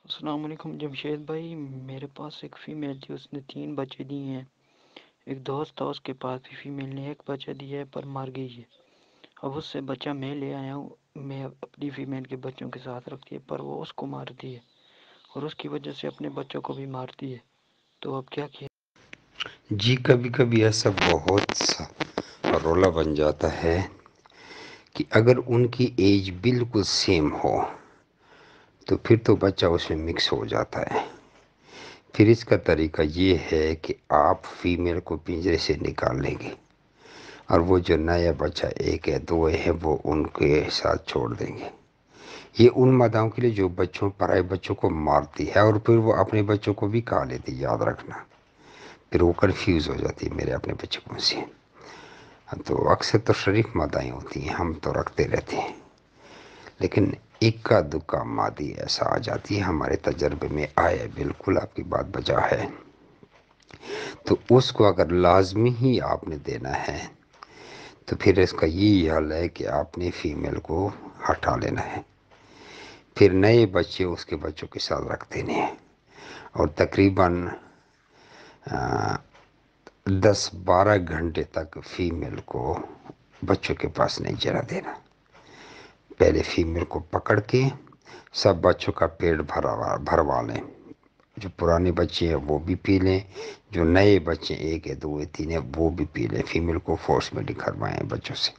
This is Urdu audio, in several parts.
السلام علیکم جمشید بھائی، میرے پاس ایک فیمیل تھی، اس نے 3 بچے دیے ہیں۔ ایک دوست تھا، اس کے پاس بھی فیمیل نے ایک بچہ دیا ہے پر مر گئی ہے۔ اب اس سے بچہ میں لے آیا ہوں، میں اپنی فیمیل کے بچوں کے ساتھ رکھتی ہے پر وہ اس کو مارتی ہے اور اس کی وجہ سے اپنے بچوں کو بھی مارتی ہے، تو اب کیا کیا؟ جی کبھی کبھی ایسا بہت سا رولا بن جاتا ہے کہ اگر ان کی ایج بالکل سیم ہو تو پھر تو بچہ اس میں مکس ہو جاتا ہے۔ پھر اس کا طریقہ یہ ہے کہ آپ فیمیل کو پنجرے سے نکال لیں گے اور وہ جو نیا بچہ ایک ہے دو ہے وہ ان کے ساتھ چھوڑ دیں گے۔ یہ ان ماداؤں کے لیے جو پرائے بچوں کو مارتی ہے اور پھر وہ اپنے بچوں کو بھی کھا لیتی، یاد رکھنا۔ پھر وہ کنفیوز ہو جاتی ہے میرے اپنے بچے کون سے ہیں۔ تو اکثر تو شریف مادائیں ہوتی ہیں، ہم تو رکھتے رہتے ہیں، لیکن اکا دکا مادی ایسا آ جاتی ہے، ہمارے تجربے میں آیا، بالکل آپ کی بات بجا ہے۔ تو اس کو اگر لازمی ہی آپ نے دینا ہے تو پھر اس کا یہی حل ہے کہ آپ نے فیمیل کو ہٹا لینا ہے، پھر نئے بچے اس کے بچوں کے ساتھ رکھ دینے ہیں اور تقریباً 10-12 گھنٹے تک فیمیل کو بچوں کے پاس نہیں جانا دینا۔ پہلے فیمیل کو پکڑ کے سب بچوں کا پیٹ بھروا لیں، جو پرانے بچے ہیں وہ بھی پی لیں، جو نئے بچے ایک ہے دو ہے تین ہے وہ بھی پی لیں۔ فیمیل کو فورس میں نہیں کروائیں بچوں سے۔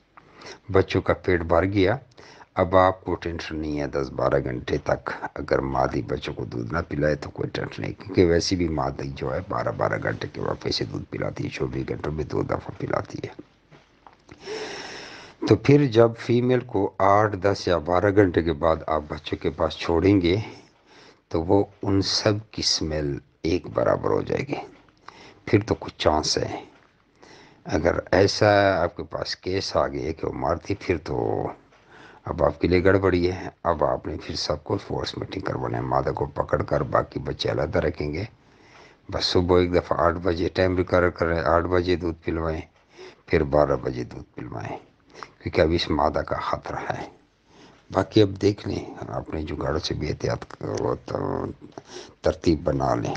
بچوں کا پیٹ بھر گیا، اب آپ کو ٹینشن نہیں ہے 10-12 گھنٹے تک اگر مادی بچوں کو دودھ نہ پلائے تو کوئی ٹینشن نہیں، کیونکہ ویسے بھی مادی جو ہے 12-12 گھنٹے کے واپس سے دودھ پلاتی ہے، 24 گھنٹوں میں 2 دفعہ پلاتی ہے۔ تو پھر جب فیمیل کو 8-10 یا 12 گھنٹے کے بعد آپ بچوں کے پاس چھوڑیں گے تو وہ ان سب کی سمیل ایک برابر ہو جائے گی، پھر تو کچھ چانس ہے۔ اگر ایسا آپ کے پاس کیس آ گئے کہ وہ مارتی، پھر تو اب آپ کے لیے گڑبڑی ہے۔ اب آپ نے پھر سب کو فورس میٹنگ کروانا ہے، مادہ کو پکڑ کر باقی بچے علیحدہ رکھیں گے۔ بس صبح ایک دفعہ 8 بجے ٹائم ریکارڈ کریں، 8 بجے دودھ پلوائیں، پھر 12 بجے دودھ پلوائیں، کیونکہ اب اس مادہ کا خطرہ ہے۔ باقی اب دیکھ لیں، اپنے جگاڑوں سے بھی احتیاط ترتیب بنا لیں۔